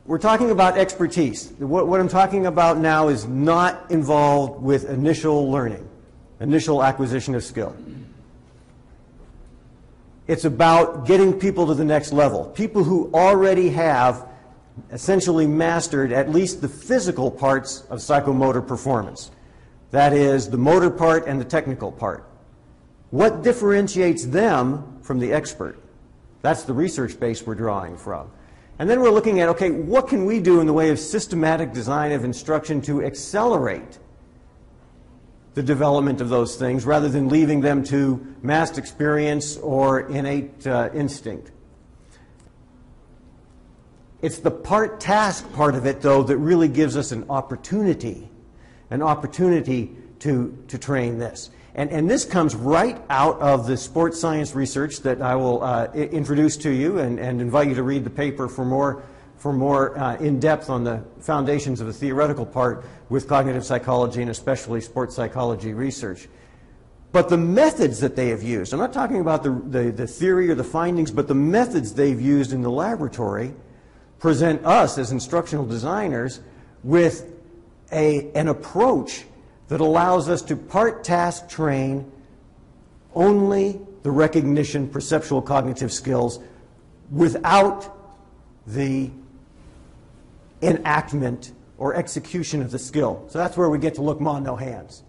we're talking about expertise. What I'm talking about now is not involved with initial learning, initial acquisition of skill. It's about getting people to the next level. People who already have essentially mastered at least the physical parts of psychomotor performance. That is, the motor part and the technical part. What differentiates them from the expert? That's the research base we're drawing from. And then we're looking at, okay, what can we do in the way of systematic design of instruction to accelerate the development of those things rather than leaving them to massed experience or innate instinct. It's the part-task part of it, though, that really gives us an opportunity to train this. And this comes right out of the sports science research that I will introduce to you and invite you to read the paper for more in-depth on the foundations of the theoretical part with cognitive psychology and especially sports psychology research. But the methods that they have used, I'm not talking about the theory or the findings, but the methods they've used in the laboratory present us as instructional designers with an approach that allows us to part-task train only the recognition, perceptual cognitive skills without the enactment or execution of the skill. So that's where we get to look ma, no hands.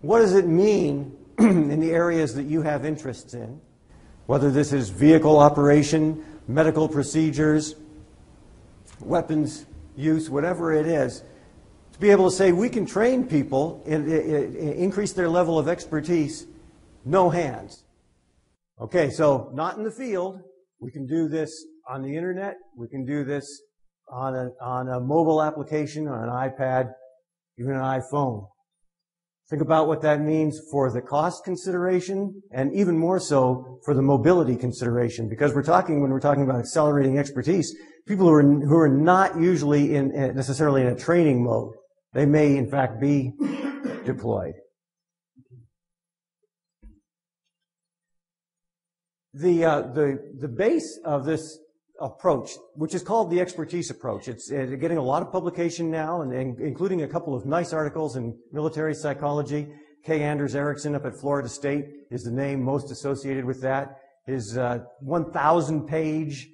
What does it mean in the areas that you have interests in, whether this is vehicle operation, medical procedures, weapons use, whatever it is, to be able to say we can train people, increase their level of expertise, no hands. Okay, so not in the field. We can do this on the internet. We can do this on a mobile application, on an iPad, even an iPhone. Think about what that means for the cost consideration and even more so for the mobility consideration, because when we're talking about accelerating expertise, people who are not usually necessarily in a training mode, they may in fact be deployed. The base of this approach, which is called the expertise approach, it's getting a lot of publication now, and including a couple of nice articles in military psychology. K. Anders Ericsson up at Florida State is the name most associated with that. His 1,000-page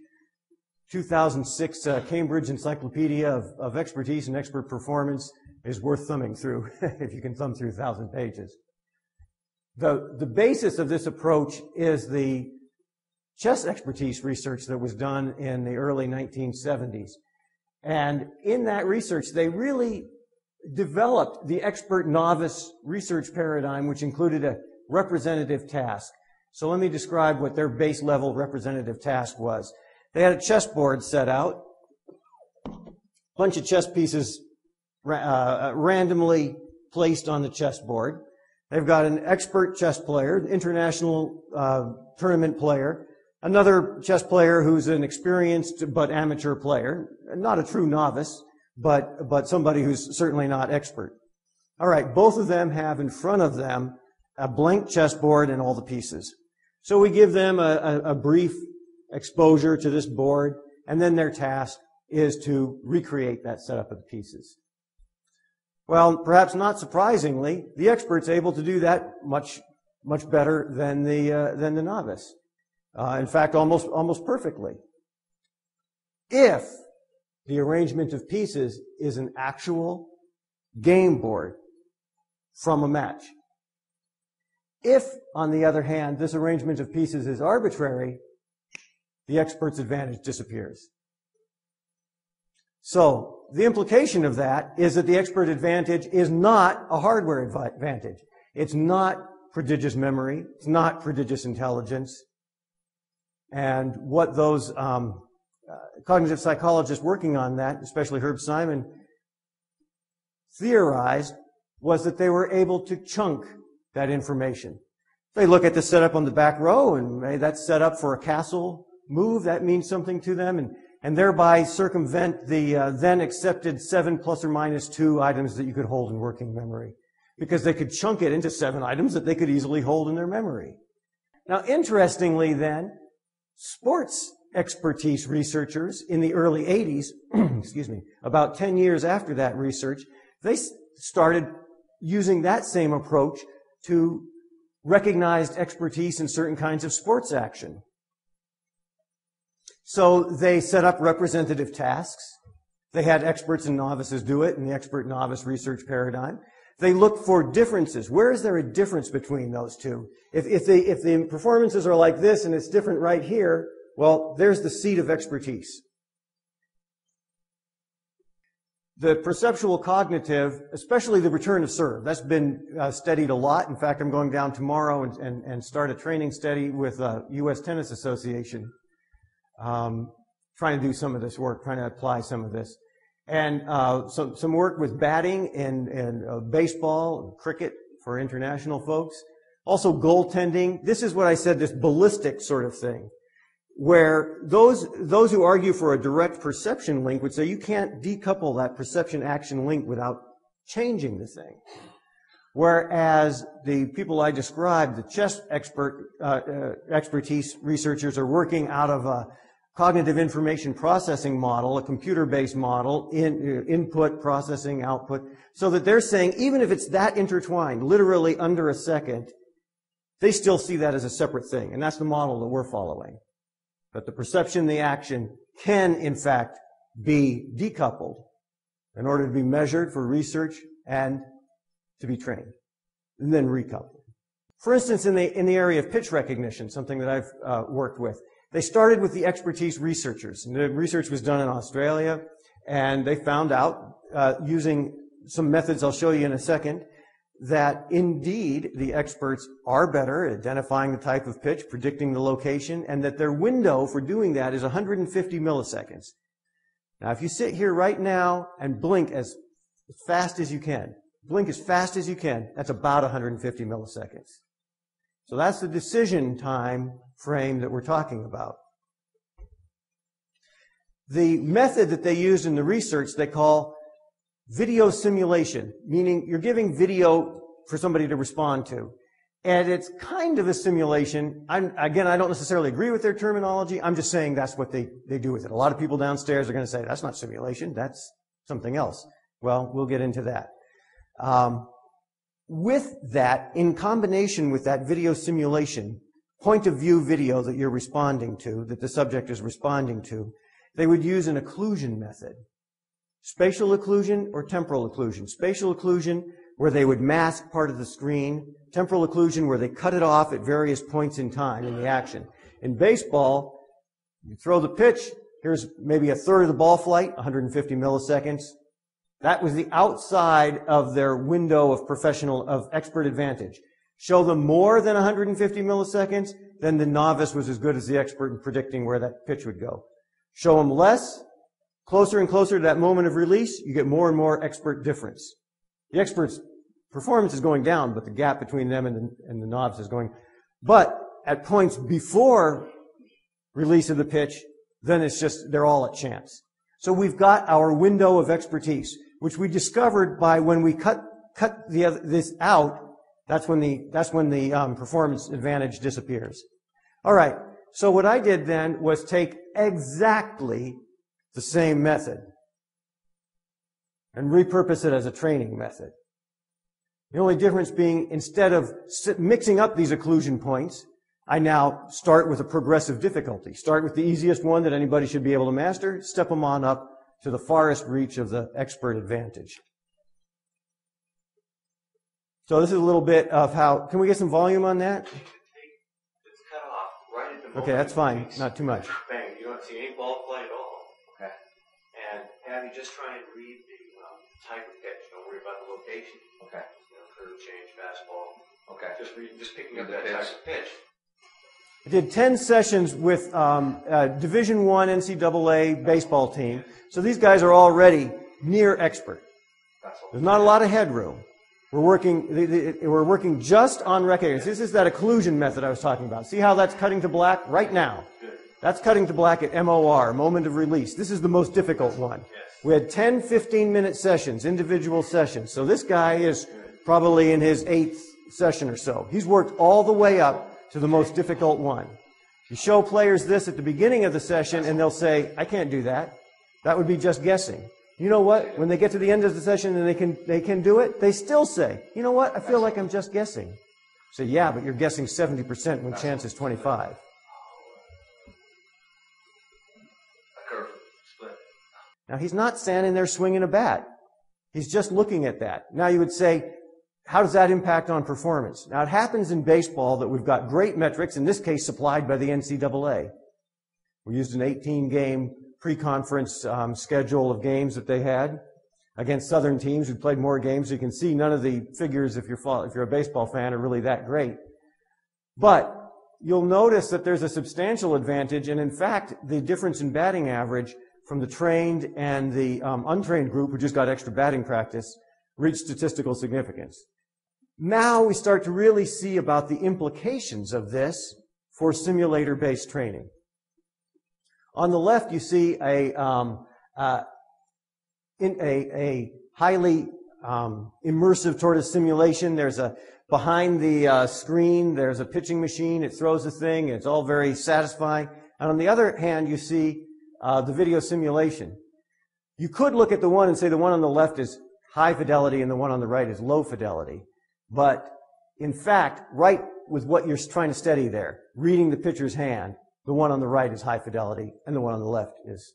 2006 Cambridge Encyclopedia of Expertise and Expert Performance is worth thumbing through, if you can thumb through 1,000 pages. The basis of this approach is the chess expertise research that was done in the early 1970s. And in that research, they really developed the expert-novice research paradigm, which included a representative task. So let me describe what their base-level representative task was. They had a chessboard set out, a bunch of chess pieces randomly placed on the chessboard. They've got an expert chess player, international tournament player, another chess player who's an experienced but amateur player, not a true novice, but somebody who's certainly not expert. All right, both of them have in front of them a blank chessboard and all the pieces. So we give them a brief exposure to this board, and then their task is to recreate that setup of the pieces. Well, perhaps not surprisingly, the expert's able to do that much better than the novice. In fact, almost perfectly. If the arrangement of pieces is an actual game board from a match. If, on the other hand, this arrangement of pieces is arbitrary, the expert's advantage disappears. So, the implication of that is that the expert advantage is not a hardware advantage. It's not prodigious memory. It's not prodigious intelligence. And what those cognitive psychologists working on that, especially Herb Simon, theorized was that they were able to chunk that information. They look at the setup on the back row, and that's set up for a castle move. That means something to them, and thereby circumvent the then accepted 7 plus or minus 2 items that you could hold in working memory, because they could chunk it into 7 items that they could easily hold in their memory. Now, interestingly then, sports expertise researchers in the early 80s, excuse me, about 10 years after that research, they started using that same approach to recognized expertise in certain kinds of sports action. So they set up representative tasks. They had experts and novices do it in the expert-novice research paradigm. They looked for differences. Where is there a difference between those two? If the performances are like this and it's different right here, well, there's the seat of expertise. The perceptual cognitive, especially the return of serve, that's been studied a lot. In fact, I'm going down tomorrow and start a training study with U.S. Tennis Association, trying to do some of this work, trying to apply some of this. And some work with batting and baseball, cricket for international folks. Also goaltending. This is what I said, this ballistic sort of thing, where those who argue for a direct perception link would say you can't decouple that perception-action link without changing the thing. Whereas the people I described, the chess expertise researchers, are working out of a cognitive information processing model, a computer-based model, input, processing, output, so that they're saying even if it's that intertwined, literally under a second, they still see that as a separate thing. And that's the model that we're following. But the perception, the action can, in fact, be decoupled in order to be measured for research and to be trained, and then recoupled. For instance, in the area of pitch recognition, something that I've worked with, they started with the expertise researchers. And the research was done in Australia, and they found out, using some methods I'll show you in a second, that indeed the experts are better at identifying the type of pitch, predicting the location, and that their window for doing that is 150 milliseconds. Now, if you sit here right now and blink as fast as you can, that's about 150 milliseconds. So that's the decision time frame that we're talking about. The method that they used in the research they call video simulation, meaning you're giving video for somebody to respond to. And it's kind of a simulation. Again, I don't necessarily agree with their terminology. I'm just saying that's what they do with it. A lot of people downstairs are going to say, that's not simulation, that's something else. Well, we'll get into that. With that, in combination with that video simulation, point of view video that you're responding to, that the subject is responding to, they would use an occlusion method. Spatial occlusion or temporal occlusion. Spatial occlusion, where they would mask part of the screen. Temporal occlusion, where they cut it off at various points in time in the action. In baseball, you throw the pitch, here's maybe a third of the ball flight, 150 milliseconds. That was the outside of their window of expert advantage. Show them more than 150 milliseconds, then the novice was as good as the expert in predicting where that pitch would go. Show them less, closer and closer to that moment of release, you get more and more expert difference. The expert's performance is going down, but the gap between them and the novice is going. But at points before release of the pitch, then it's just, they're all at chance. So we've got our window of expertise, which we discovered by when we cut this out, that's when the performance advantage disappears. All right, so what I did then was take exactly the same method and repurpose it as a training method. The only difference being, instead of mixing up these occlusion points, I now start with a progressive difficulty. Start with the easiest one that anybody should be able to master, step them on up to the farthest reach of the expert advantage. So this is a little bit of how, can we get some volume on that? It's cut off right at the moment. Okay, that's fine, not too much. Bang, you don't see any ball flight at all. Okay. And have you just try and read the type of pitch. Don't worry about the location. Okay. Curve change, fastball. Okay. Just picking up that type of pitch. I did 10 sessions with Division I NCAA baseball team. So these guys are already near expert. There's not a lot of headroom. We're working just on recognition. This is that occlusion method I was talking about. See how that's cutting to black right now? That's cutting to black at MOR, moment of release. This is the most difficult one. We had 10 15-minute sessions, individual sessions. So this guy is probably in his 8th session or so. He's worked all the way up to the most difficult one. You show players this at the beginning of the session and they'll say, I can't do that. That would be just guessing. You know what? When they get to the end of the session and they can do it, they still say, you know what? I feel like I'm just guessing. Say, yeah, but you're guessing 70% when chance is 25. A curve split. Now, he's not standing there swinging a bat. He's just looking at that. Now, you would say, how does that impact on performance? Now, it happens in baseball that we've got great metrics, in this case supplied by the NCAA. We used an 18-game pre-conference schedule of games that they had against Southern teams who played more games. You can see none of the figures, if you're a baseball fan, are really that great. But you'll notice that there's a substantial advantage, and in fact, the difference in batting average from the trained and the untrained group who just got extra batting practice reached statistical significance. Now we start to really see about the implications of this for simulator-based training. On the left, you see a highly immersive sort of simulation. There's behind the screen, there's a pitching machine. It throws a thing. It's all very satisfying. And on the other hand, you see the video simulation. You could look at the one and say the one on the left is high fidelity and the one on the right is low fidelity. But in fact, right with what you're trying to study there, reading the pitcher's hand, the one on the right is high fidelity and the one on the left is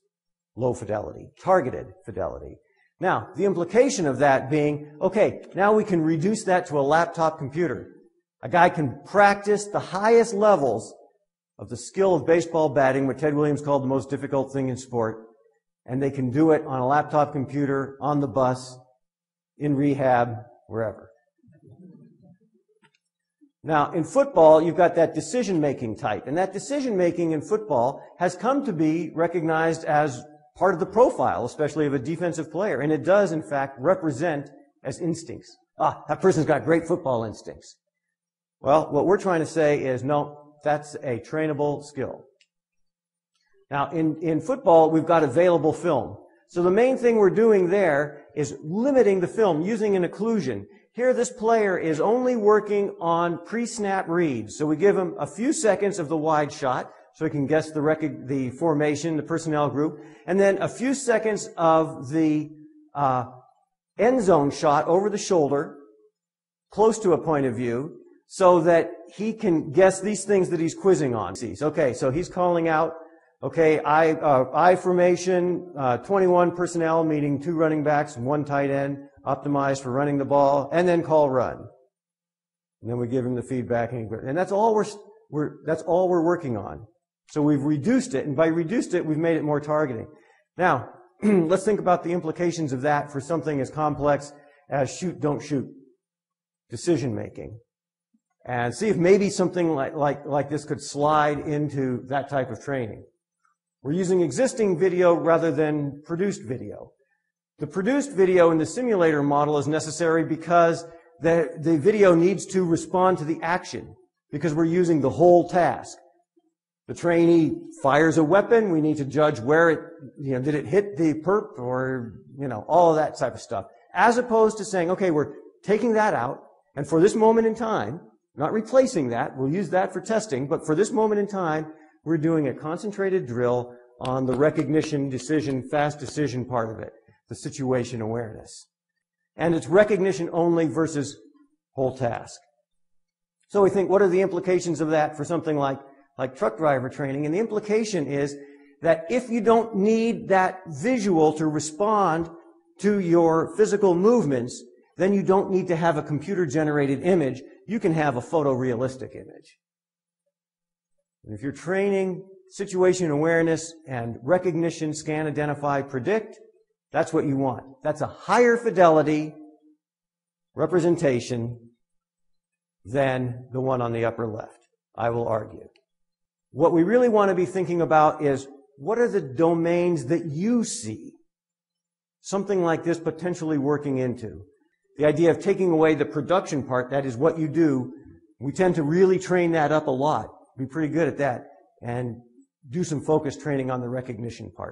low fidelity, targeted fidelity. Now, the implication of that being, okay, now we can reduce that to a laptop computer. A guy can practice the highest levels of the skill of baseball batting, what Ted Williams called the most difficult thing in sport, and they can do it on a laptop computer, on the bus, in rehab, wherever. Now, in football, you've got that decision-making type, and that decision-making in football has come to be recognized as part of the profile, especially of a defensive player, and it does, in fact, represent as instincts. That person's got great football instincts. Well, what we're trying to say is, no, that's a trainable skill. Now, in football, we've got available film. So the main thing we're doing there is limiting the film, using an occlusion. Here, this player is only working on pre-snap reads. So we give him a few seconds of the wide shot, so he can guess the formation, the personnel group, and then a few seconds of the end zone shot over the shoulder, close to a point of view, so that he can guess these things that he's quizzing on. Okay, so he's calling out, okay, I formation, 21 personnel, meaning 2 running backs and 1 tight end, optimized for running the ball, and then call run. And then we give him the feedback, and that's all we're working on. So we've reduced it, and by reduced it, we've made it more targeting. Now, let's think about the implications of that for something as complex as shoot, don't shoot, decision making, and see if maybe something like this could slide into that type of training. We're using existing video rather than produced video. The produced video in the simulator model is necessary because the video needs to respond to the action, because we're using the whole task. The trainee fires a weapon, we need to judge where it, did it hit the perp or, all of that type of stuff. As opposed to saying, okay, we're taking that out, and for this moment in time, not replacing that, we'll use that for testing, but for this moment in time, we're doing a concentrated drill on the recognition, decision, fast decision part of it, the situation awareness. And it's recognition only versus whole task. So we think, what are the implications of that for something like truck driver training? And the implication is that if you don't need that visual to respond to your physical movements, then you don't need to have a computer-generated image. You can have a photorealistic image. And if you're training situation awareness and recognition, scan, identify, predict, that's what you want. That's a higher fidelity representation than the one on the upper left, I will argue. What we really want to be thinking about is, what are the domains that you see something like this potentially working into? The idea of taking away the production part, that is what you do, we tend to really train that up a lot, be pretty good at that, and do some focus training on the recognition part.